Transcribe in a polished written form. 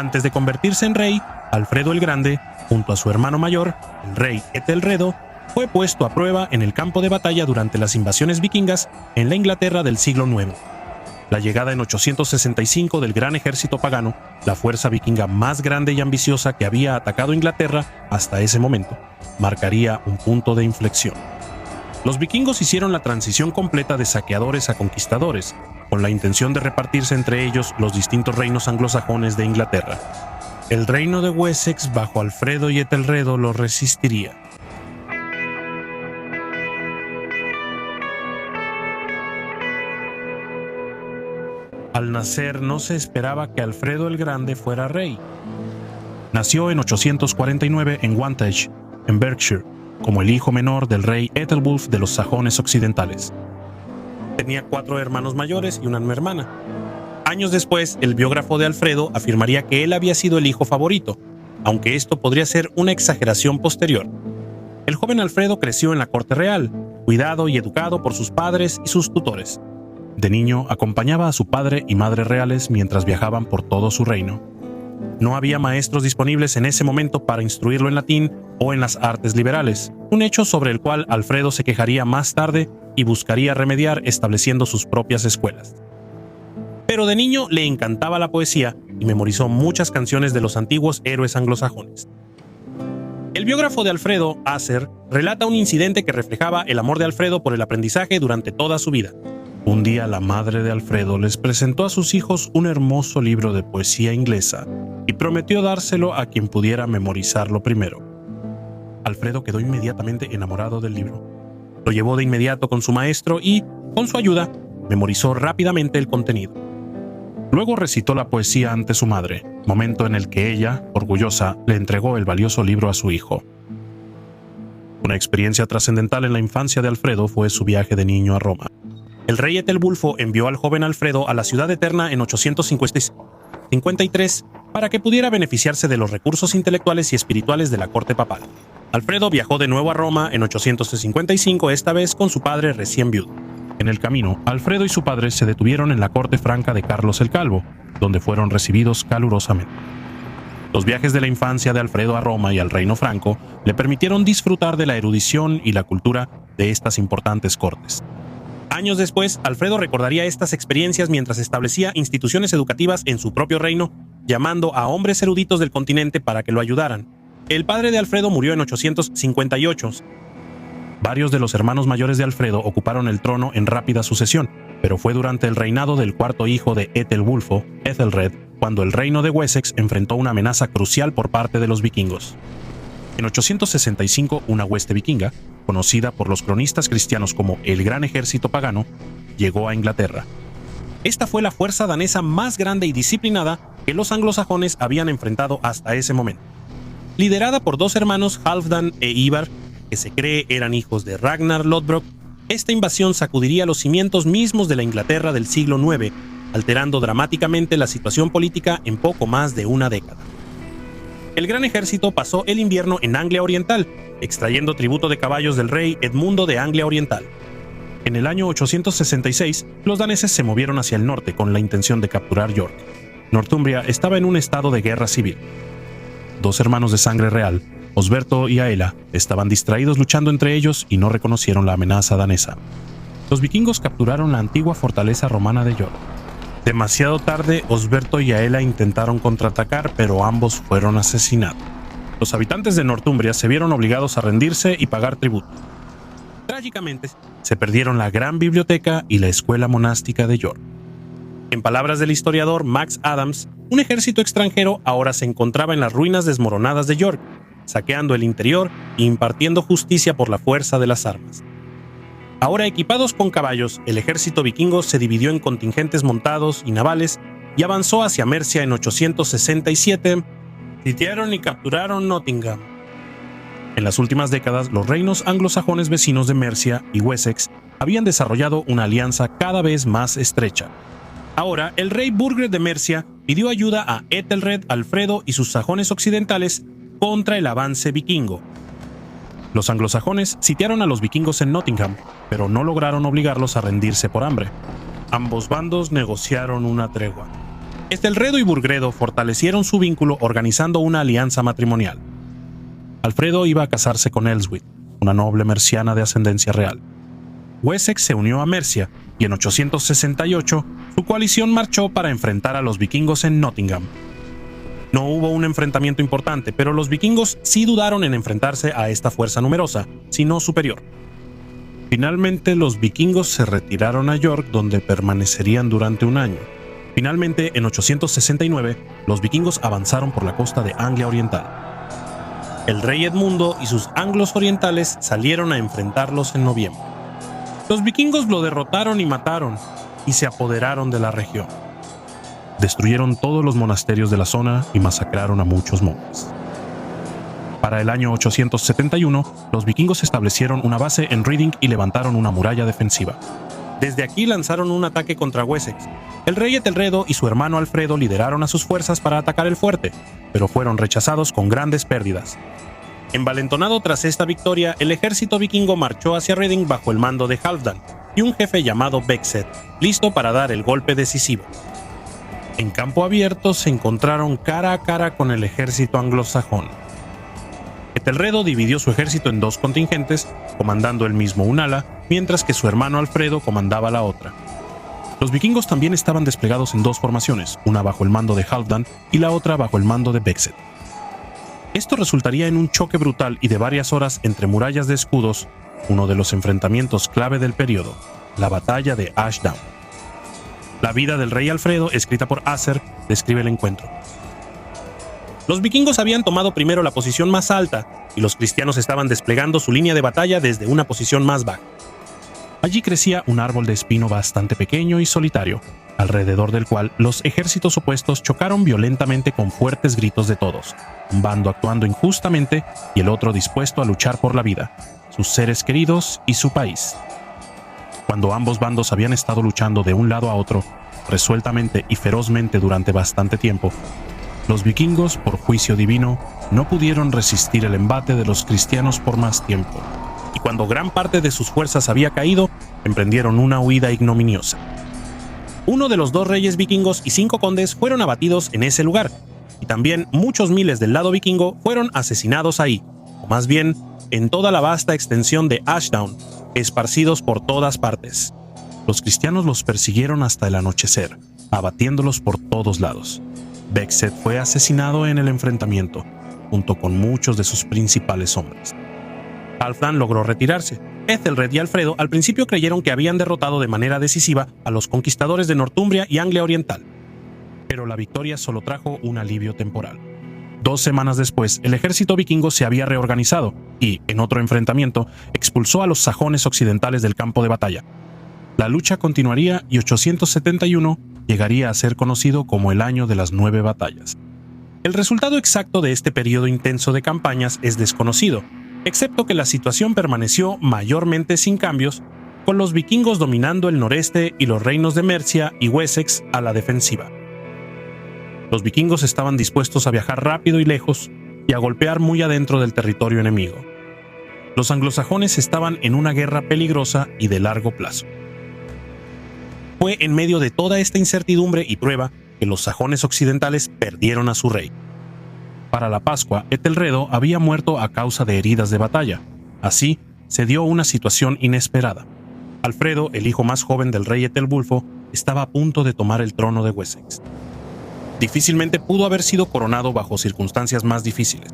Antes de convertirse en rey, Alfredo el Grande, junto a su hermano mayor, el rey Ethelredo, fue puesto a prueba en el campo de batalla durante las invasiones vikingas en la Inglaterra del siglo IX. La llegada en 865 del gran ejército pagano, la fuerza vikinga más grande y ambiciosa que había atacado Inglaterra hasta ese momento, marcaría un punto de inflexión. Los vikingos hicieron la transición completa de saqueadores a conquistadores, con la intención de repartirse entre ellos los distintos reinos anglosajones de Inglaterra. El reino de Wessex bajo Alfredo y Ethelredo lo resistiría. Al nacer no se esperaba que Alfredo el Grande fuera rey. Nació en 849 en Wantage, en Berkshire, como el hijo menor del rey Ethelwulf de los sajones occidentales. Tenía 4 hermanos mayores y una hermana. Años después, el biógrafo de Alfredo afirmaría que él había sido el hijo favorito, aunque esto podría ser una exageración posterior. El joven Alfredo creció en la corte real, cuidado y educado por sus padres y sus tutores. De niño, acompañaba a su padre y madre reales mientras viajaban por todo su reino. No había maestros disponibles en ese momento para instruirlo en latín o en las artes liberales, un hecho sobre el cual Alfredo se quejaría más tarde y buscaría remediar estableciendo sus propias escuelas. Pero de niño le encantaba la poesía y memorizó muchas canciones de los antiguos héroes anglosajones. El biógrafo de Alfredo, Asser, relata un incidente que reflejaba el amor de Alfredo por el aprendizaje durante toda su vida. Un día la madre de Alfredo les presentó a sus hijos un hermoso libro de poesía inglesa y prometió dárselo a quien pudiera memorizarlo primero. Alfredo quedó inmediatamente enamorado del libro. Lo llevó de inmediato con su maestro y, con su ayuda, memorizó rápidamente el contenido. Luego recitó la poesía ante su madre, momento en el que ella, orgullosa, le entregó el valioso libro a su hijo. Una experiencia trascendental en la infancia de Alfredo fue su viaje de niño a Roma. El rey Ethelwulfo envió al joven Alfredo a la ciudad eterna en 853 para que pudiera beneficiarse de los recursos intelectuales y espirituales de la corte papal. Alfredo viajó de nuevo a Roma en 855, esta vez con su padre recién viudo. En el camino, Alfredo y su padre se detuvieron en la corte franca de Carlos el Calvo, donde fueron recibidos calurosamente. Los viajes de la infancia de Alfredo a Roma y al reino franco le permitieron disfrutar de la erudición y la cultura de estas importantes cortes. Años después, Alfredo recordaría estas experiencias mientras establecía instituciones educativas en su propio reino, llamando a hombres eruditos del continente para que lo ayudaran. El padre de Alfredo murió en 858. Varios de los hermanos mayores de Alfredo ocuparon el trono en rápida sucesión, pero fue durante el reinado del cuarto hijo de Ethelwulfo, Ethelred, cuando el reino de Wessex enfrentó una amenaza crucial por parte de los vikingos. En 865, una hueste vikinga, conocida por los cronistas cristianos como el Gran Ejército Pagano, llegó a Inglaterra. Esta fue la fuerza danesa más grande y disciplinada que los anglosajones habían enfrentado hasta ese momento. Liderada por 2 hermanos, Halfdan e Ivar, que se cree eran hijos de Ragnar Lodbrok, esta invasión sacudiría los cimientos mismos de la Inglaterra del siglo IX, alterando dramáticamente la situación política en poco más de una década. El gran ejército pasó el invierno en Anglia Oriental, extrayendo tributo de caballos del rey Edmundo de Anglia Oriental. En el año 866, los daneses se movieron hacia el norte con la intención de capturar York. Northumbria estaba en un estado de guerra civil. 2 hermanos de sangre real, Osberto y Aela, estaban distraídos luchando entre ellos y no reconocieron la amenaza danesa. Los vikingos capturaron la antigua fortaleza romana de York. Demasiado tarde, Osberto y Aela intentaron contraatacar, pero ambos fueron asesinados. Los habitantes de Northumbria se vieron obligados a rendirse y pagar tributo. Trágicamente, se perdieron la gran biblioteca y la escuela monástica de York. En palabras del historiador Max Adams, un ejército extranjero ahora se encontraba en las ruinas desmoronadas de York, saqueando el interior e impartiendo justicia por la fuerza de las armas. Ahora equipados con caballos, el ejército vikingo se dividió en contingentes montados y navales y avanzó hacia Mercia en 867. Sitiaron y capturaron Nottingham. En las últimas décadas, los reinos anglosajones vecinos de Mercia y Wessex habían desarrollado una alianza cada vez más estrecha. Ahora, el rey Burgred de Mercia pidió ayuda a Ethelred, Alfredo y sus sajones occidentales contra el avance vikingo. Los anglosajones sitiaron a los vikingos en Nottingham, pero no lograron obligarlos a rendirse por hambre. Ambos bandos negociaron una tregua. Ethelredo y Burgredo fortalecieron su vínculo organizando una alianza matrimonial. Alfredo iba a casarse con Elswith, una noble merciana de ascendencia real. Wessex se unió a Mercia y en 868 su coalición marchó para enfrentar a los vikingos en Nottingham. No hubo un enfrentamiento importante, pero los vikingos sí dudaron en enfrentarse a esta fuerza numerosa, si no superior. Finalmente, los vikingos se retiraron a York, donde permanecerían durante un año. Finalmente, en 869, los vikingos avanzaron por la costa de Anglia Oriental. El rey Edmundo y sus anglos orientales salieron a enfrentarlos en noviembre. Los vikingos lo derrotaron y mataron, y se apoderaron de la región. Destruyeron todos los monasterios de la zona y masacraron a muchos monjes. Para el año 871, los vikingos establecieron una base en Reading y levantaron una muralla defensiva. Desde aquí lanzaron un ataque contra Wessex. El rey Ethelredo y su hermano Alfredo lideraron a sus fuerzas para atacar el fuerte, pero fueron rechazados con grandes pérdidas. Envalentonado tras esta victoria, el ejército vikingo marchó hacia Reading bajo el mando de Halfdan y un jefe llamado Beckset, listo para dar el golpe decisivo. En campo abierto se encontraron cara a cara con el ejército anglosajón. Ethelredo dividió su ejército en dos contingentes, comandando él mismo un ala, mientras que su hermano Alfredo comandaba la otra. Los vikingos también estaban desplegados en dos formaciones, una bajo el mando de Halfdan y la otra bajo el mando de Beckset. Esto resultaría en un choque brutal y de varias horas entre murallas de escudos, uno de los enfrentamientos clave del periodo, la batalla de Ashdown. La vida del rey Alfredo, escrita por Asser, describe el encuentro. Los vikingos habían tomado primero la posición más alta y los cristianos estaban desplegando su línea de batalla desde una posición más baja. Allí crecía un árbol de espino bastante pequeño y solitario, alrededor del cual los ejércitos opuestos chocaron violentamente con fuertes gritos de todos, un bando actuando injustamente y el otro dispuesto a luchar por la vida, sus seres queridos y su país. Cuando ambos bandos habían estado luchando de un lado a otro, resueltamente y ferozmente durante bastante tiempo, los vikingos, por juicio divino, no pudieron resistir el embate de los cristianos por más tiempo, y cuando gran parte de sus fuerzas había caído, emprendieron una huida ignominiosa. Uno de los dos reyes vikingos y 5 condes fueron abatidos en ese lugar, y también muchos miles del lado vikingo fueron asesinados ahí, o más bien, en toda la vasta extensión de Ashdown, esparcidos por todas partes. Los cristianos los persiguieron hasta el anochecer, abatiéndolos por todos lados. Beckset fue asesinado en el enfrentamiento, junto con muchos de sus principales hombres. Halfdan logró retirarse. Ethelred y Alfredo al principio creyeron que habían derrotado de manera decisiva a los conquistadores de Northumbria y Anglia Oriental, pero la victoria solo trajo un alivio temporal. 2 semanas después, el ejército vikingo se había reorganizado y, en otro enfrentamiento, expulsó a los sajones occidentales del campo de batalla. La lucha continuaría y 871 llegaría a ser conocido como el año de las 9 batallas. El resultado exacto de este periodo intenso de campañas es desconocido, excepto que la situación permaneció mayormente sin cambios, con los vikingos dominando el noreste y los reinos de Mercia y Wessex a la defensiva. Los vikingos estaban dispuestos a viajar rápido y lejos y a golpear muy adentro del territorio enemigo. Los anglosajones estaban en una guerra peligrosa y de largo plazo. Fue en medio de toda esta incertidumbre y prueba que los sajones occidentales perdieron a su rey. Para la Pascua, Ethelredo había muerto a causa de heridas de batalla. Así, se dio una situación inesperada. Alfredo, el hijo más joven del rey Etelwulfo, estaba a punto de tomar el trono de Wessex. Difícilmente pudo haber sido coronado bajo circunstancias más difíciles.